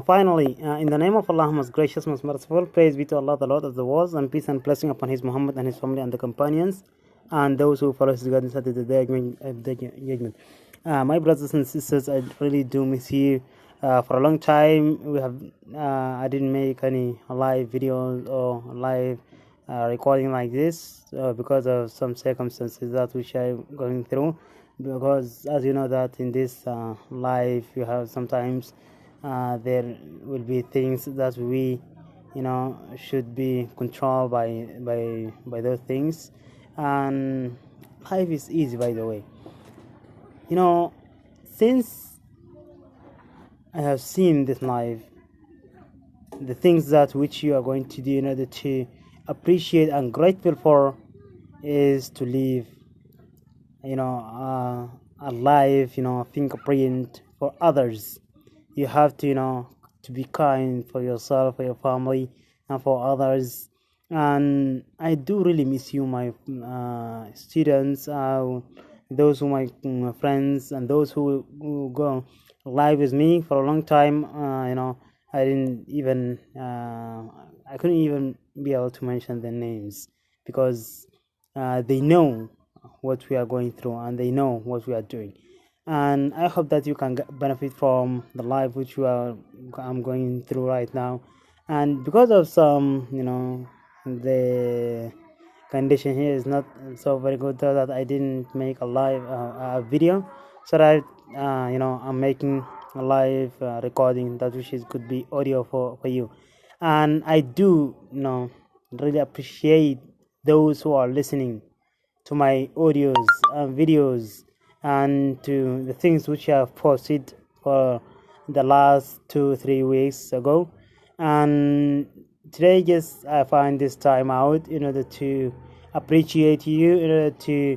Finally, in the name of Allah, most gracious, most merciful, praise be to Allah, the Lord of the worlds, and peace and blessing upon His Muhammad and his family and the companions, and those who follow his guidance until the day of judgment. My brothers and sisters, I really do miss you. For a long time, I didn't make any live videos or live recording like this because of some circumstances that which I'm going through. Because as you know that in this life, you have sometimes there will be things that we should be controlled by those things, and life is easy, by the way. Since I have seen this life, the things that which you are going to do in order to appreciate and grateful for is to live a life fingerprint for others. You have to be kind for yourself, for your family, and for others. And I do really miss you, my students, those who my friends, and those who go live with me for a long time. I didn't even I couldn't even be able to mention their names because they know what we are going through and they know what we are doing. And I hope that you can benefit from the life which I'm going through right now. And because of some the condition here is not so very good, so that I didn't make a live video, so that I'm making a live recording that which could be audio for you. And I do really appreciate those who are listening to my audios and videos and to the things which I have posted for the last 2-3 weeks ago. And today just I find this time out in order to appreciate you, in order to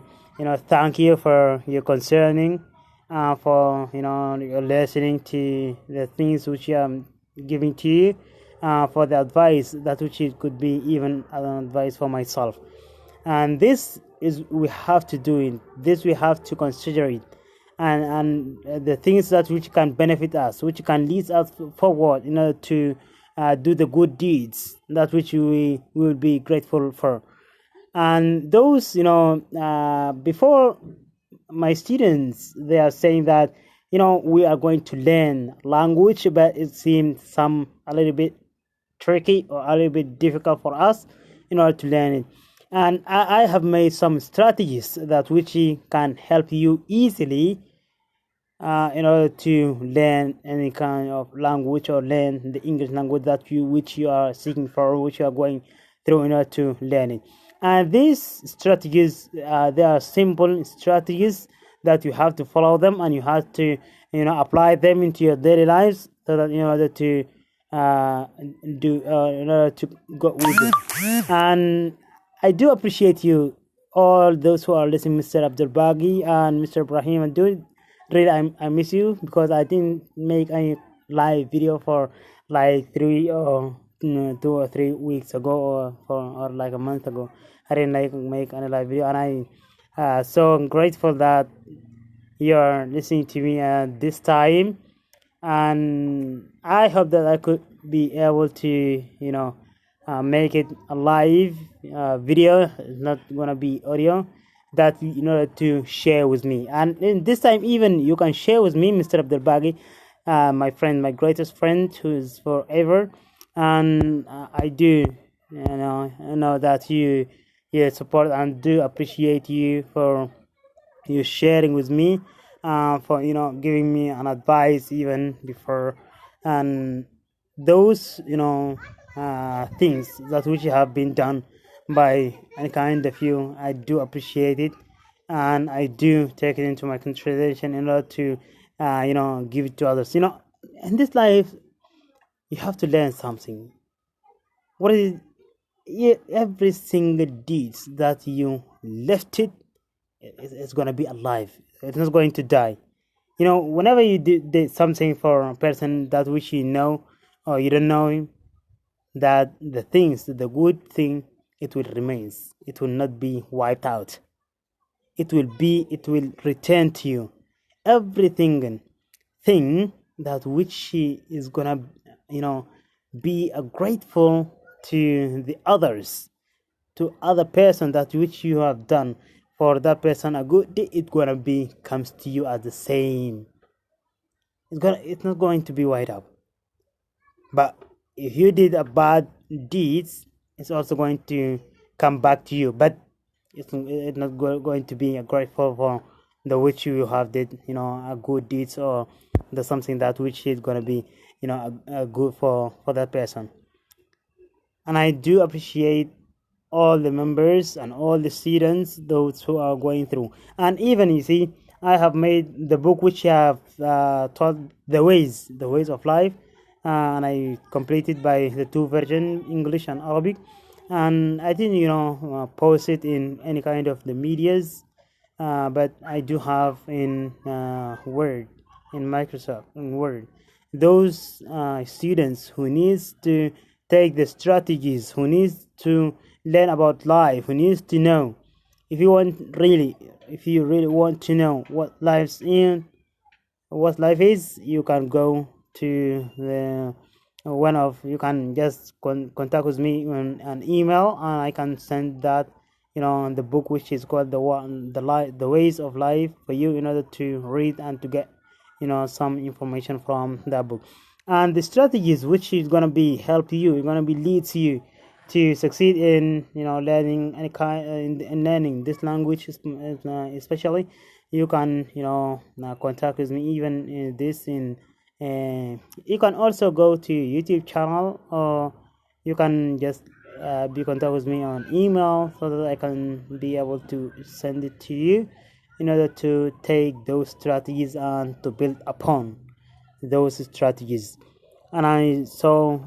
thank you for your concerning, for your listening to the things which I'm giving to you, for the advice that which it could be even an advice for myself. And this is we have to do it, this we have to consider it, and the things that which can benefit us, which can lead us forward in order to do the good deeds that which we will be grateful for. And those before, my students, they are saying that we are going to learn language, but it seems a little bit tricky or a little bit difficult for us in order to learn it. And I have made some strategies that which can help you easily in order to learn any kind of language or learn the English language which you are seeking for, which you are going through in order to learn it. And these strategies, they are simple strategies that you have to follow them, and you have to apply them into your daily lives, so that in order to in order to go with it. And I do appreciate you, all those who are listening, Mr. Abdul Baghi and Mr. Ibrahim. And do really, I miss you because I didn't make any live video for like 2 or 3 weeks ago, or like a month ago. I didn't make any live video, and I so grateful that you're listening to me at this time. And I hope that I could be able to make it a live video. It's not gonna be audio, that in order to share with me. And in this time, even you can share with me, Mr. Abdul Baghi, my friend, my greatest friend, who is forever. And I do know that you support, and do appreciate you for you sharing with me, for giving me an advice even before. And those things that which have been done by any kind of you, I do appreciate it, and I do take it into my consideration in order to give it to others. In this life, you have to learn something. What is every single deed that you left it's going to be alive. It's not going to die. Whenever you did something for a person that which you know or you don't know him, that the good thing, it will remain. It will not be wiped out. It will return to you. Everything thing that which he is gonna be grateful to the others, to other person that which you have done for that person a good deed. It's gonna be comes to you as the same. It's not going to be wiped up. But if you did a bad deeds, it's also going to come back to you. But it's not going to be grateful for the which you have did, a good deeds, or the something that which is going to be, a good for that person. And I do appreciate all the members and all the students, those who are going through. And even, you see, I have made the book which I have taught the ways of life, and I completed by the two version, English and Arabic. And I didn't, post it in any kind of the medias, but I do have in Word, in Microsoft, in Word. Those students who needs to take the strategies, who needs to learn about life, who needs to know, if you really want to know what life is, you can go to the one of you can just contact with me on an email, and I can send that, the book which is called the ways of life for you, in order to read and to get some information from that book. And the strategies which is going to be help you, going to be leads you to succeed in learning any kind in learning this language, especially. You can contact with me even in this in you can also go to YouTube channel, or you can just be contact with me on email, so that I can be able to send it to you, in order to take those strategies and to build upon those strategies. And I so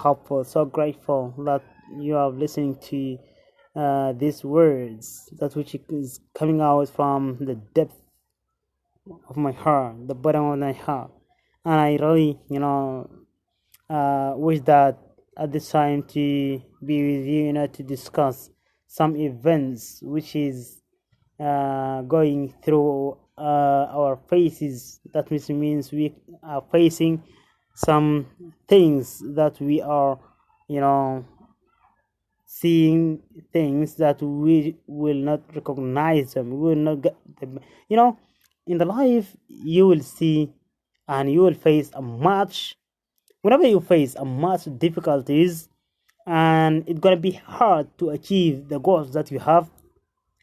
helpful, so grateful that you are listening to these words, that which is coming out from the depth of my heart, the bottom of my heart. And I really wish that at this time to be with you, to discuss some events which is going through our faces. That means we are facing some things that we are, seeing things that we will not recognize them. We will not get them. In the life, you will see, and you will face a much. Whenever you face a much difficulties, and it's gonna be hard to achieve the goals that you have.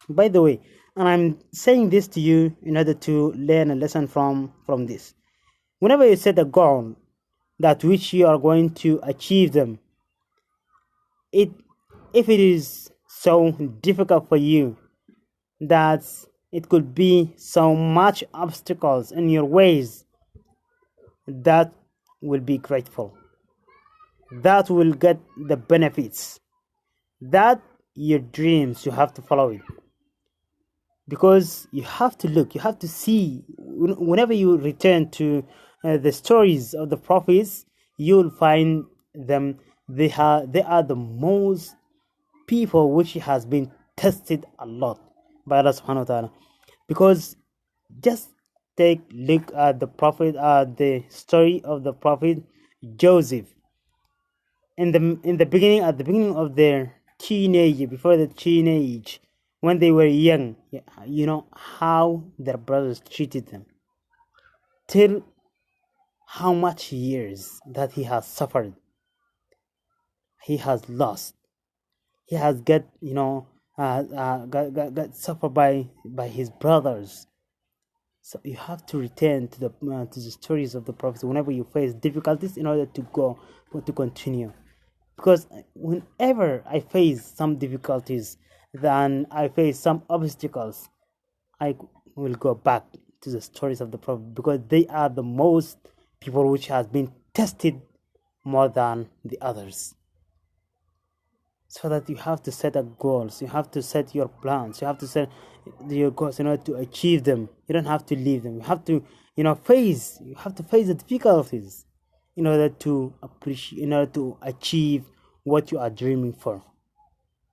By the way, and I'm saying this to you in order to learn a lesson from this. Whenever you set a goal that which you are going to achieve them, it if it is so difficult for you that it could be so much obstacles in your ways, that will be grateful, that will get the benefits, that your dreams, you have to follow it. Because you have to look, you have to see, whenever you return to the stories of the prophets, you'll find them. They are the most people which has been tested a lot by Allah subhanahu wa ta'ala. Because just take look at the story of the prophet Joseph. At the beginning of their teenage, before the teenage, when they were young, how their brothers treated them, till how much years that he has suffered, he has lost, he has got suffered by his brothers. So you have to return to the stories of the prophets whenever you face difficulties, in order to continue. Because whenever I face some difficulties, then I face some obstacles, I will go back to the stories of the prophet, because they are the most people which has been tested more than the others. So that you have to set up goals, you have to set your plans, you have to set your goals in order to achieve them. You don't have to leave them. You have to face the difficulties, in order to achieve what you are dreaming for.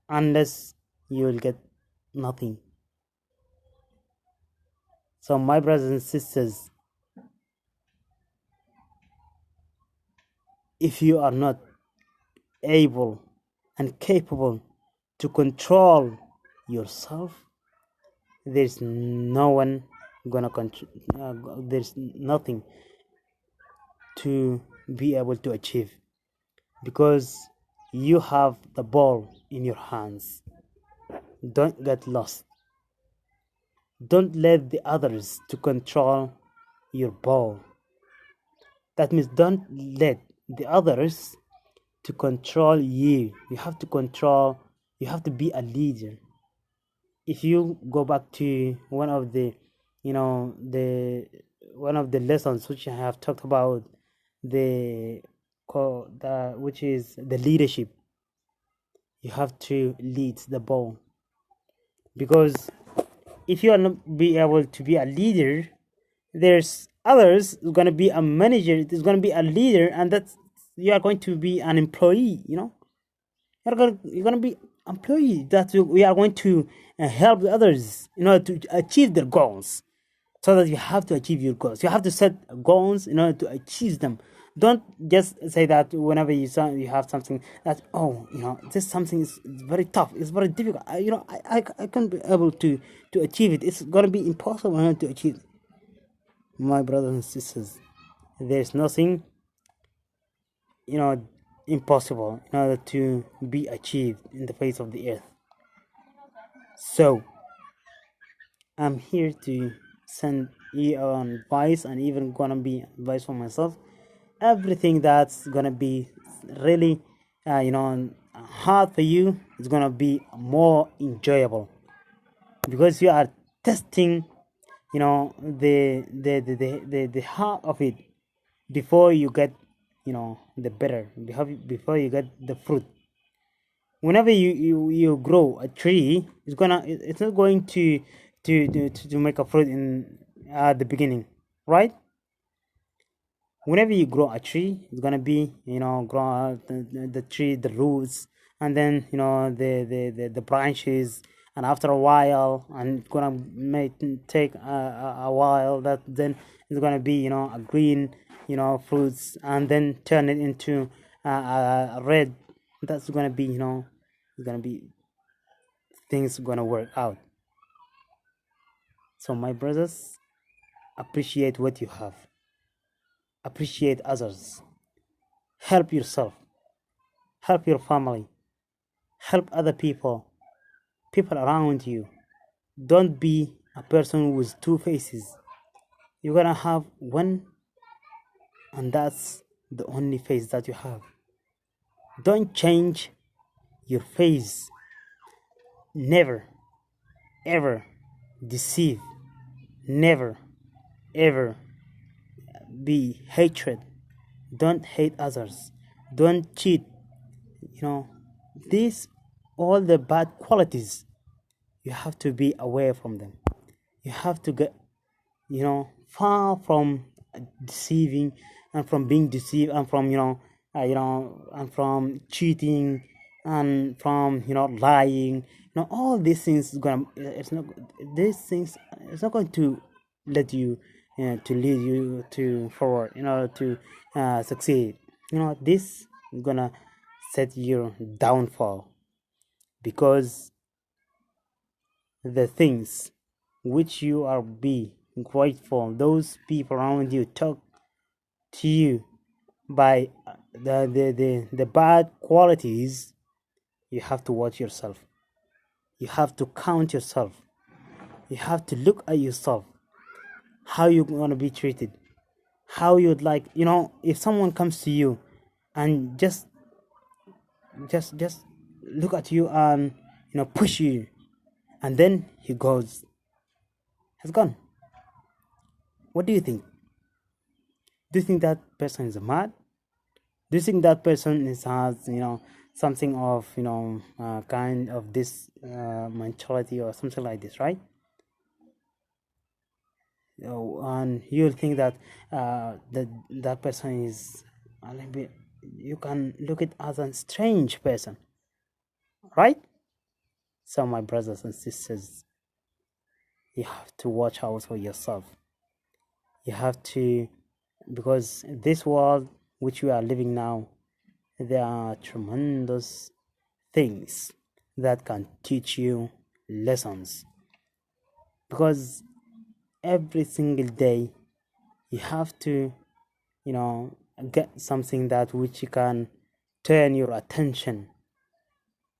Unless, you will get nothing. So my brothers and sisters, if you are not able and capable to control yourself, there's no one gonna control. There's nothing to be able to achieve, because you have the ball in your hands. Don't get lost. Don't let the others to control your ball. That means don't let the others to control you. You have to control. You have to be a leader. If you go back to one of the, the one of the lessons which I have talked about, the which is the leadership. You have to lead the ball, because if you are not be able to be a leader, there's others who's going to be a manager, there's going to be a leader, and that's you are going to be an employee. You're going to be employee that we are going to help the others in order to achieve their goals. So that you have to achieve your goals, you have to set goals in order to achieve them. Don't just say that whenever you have something that, oh, this something is very tough, it's very difficult, I can't be able to achieve it, it's going to be impossible to achieve it. My brothers and sisters, there's nothing impossible in order to be achieved in the face of the earth. So I'm here to send you an advice, and even gonna be advice for myself. Everything that's gonna be really hard for you is gonna be more enjoyable, because you are testing the heart of it before you get the better, before you get the fruit. Whenever you grow a tree, it's not going to make a fruit in at the beginning, right? Whenever you grow a tree, it's gonna be grow out the tree, the roots, and then the branches, and after a while, and it's gonna take a while, that then it's gonna be a green fruits, and then turn it into a red. That's gonna be it's gonna be things gonna work out. So my brothers, appreciate what you have, appreciate others, help yourself, help your family, help other people around you. Don't be a person with two faces. You're gonna have one, and that's the only face that you have. Don't change your face. Never ever deceive. Never ever be hatred. Don't hate others. Don't cheat. These all the bad qualities, you have to be away from them. You have to get far from deceiving, and from being deceived, and from and from cheating, and from lying. All these things is gonna it's not these things it's not going to let you to lead you to forward in order to succeed. This is gonna set your downfall, because the things which you are be grateful, those people around you talk to you by the bad qualities, you have to watch yourself. You have to count yourself. You have to look at yourself, how you're gonna be treated, how you'd like, if someone comes to you and just look at you and push you, and then he goes, has gone. What do you think? Do you think that person is mad? Do you think that person has something of kind of this mentality or something like this, right? And you'll think that that person is a little bit, you can look at as a strange person, right? So my brothers and sisters, you have to watch out for yourself. You have to, because this world which we are living now, there are tremendous things that can teach you lessons, because every single day you have to, you know, get something that which you can turn your attention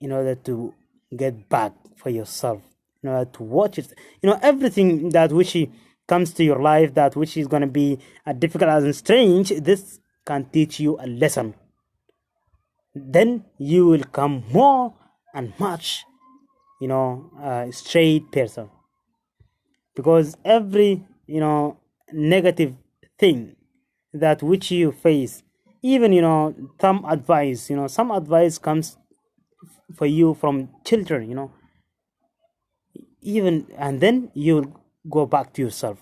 in order to get back for yourself, in order to watch it. Everything that which comes to your life, that which is going to be difficult and strange, this can teach you a lesson. Then you will come more and much, straight person, because every negative thing that which you face, even some advice comes for you from children, even, and then you go back to yourself,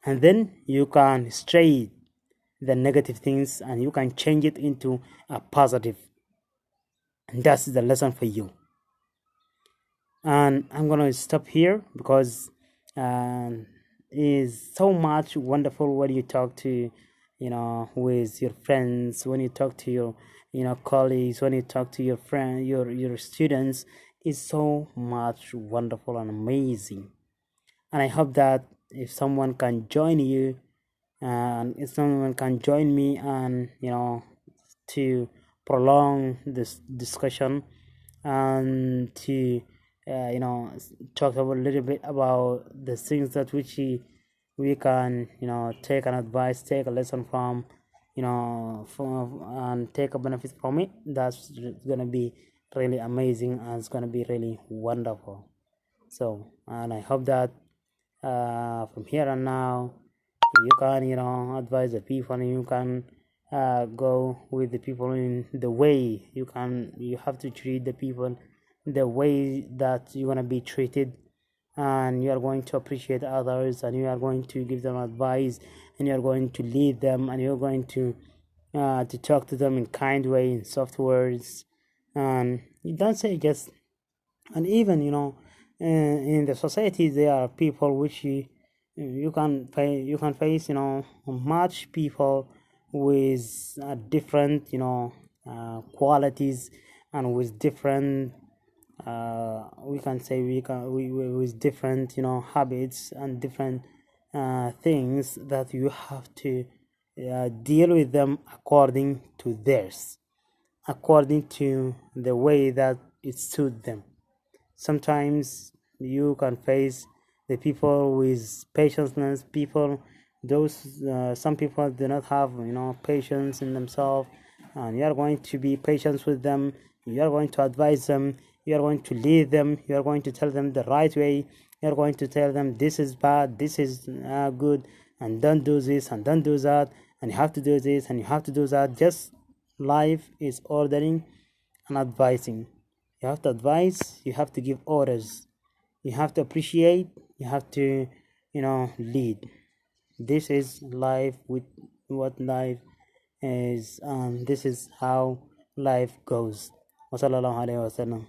and then you can straight the negative things and you can change it into a positive, and that's the lesson for you. And I'm gonna stop here, because is so much wonderful when you talk to with your friends, when you talk to your colleagues, when you talk to your friend, your students, is so much wonderful and amazing. And I hope that if someone can join you, and if someone can join me, and to prolong this discussion, and to talk a little bit about the things that which we can take an advice, take a lesson from, and take a benefit from it. That's gonna be really amazing, and it's gonna be really wonderful. So, and I hope that from here and now you can advise the people, and you can go with the people in the way you have to treat the people the way that you're going to be treated, and you are going to appreciate others, and you are going to give them advice, and you are going to lead them, and you're going to talk to them in kind way, in soft words, and you don't say just. And even in the society there are people which you can face much people with different qualities, and with different we can say we with different habits, and different things that you have to deal with them according to theirs, according to the way that it suits them. Sometimes you can face the people with patience, people those some people do not have patience in themselves, and you are going to be patient with them, you are going to advise them, you are going to lead them, you are going to tell them the right way, you are going to tell them this is bad, this is good, and don't do this and don't do that, and you have to do this and you have to do that. Just life is ordering and advising. You have to advise, you have to give orders, you have to appreciate, you have to lead. This is life, with what life is, this is how life goes. Wasallallahu alaihi wasallam.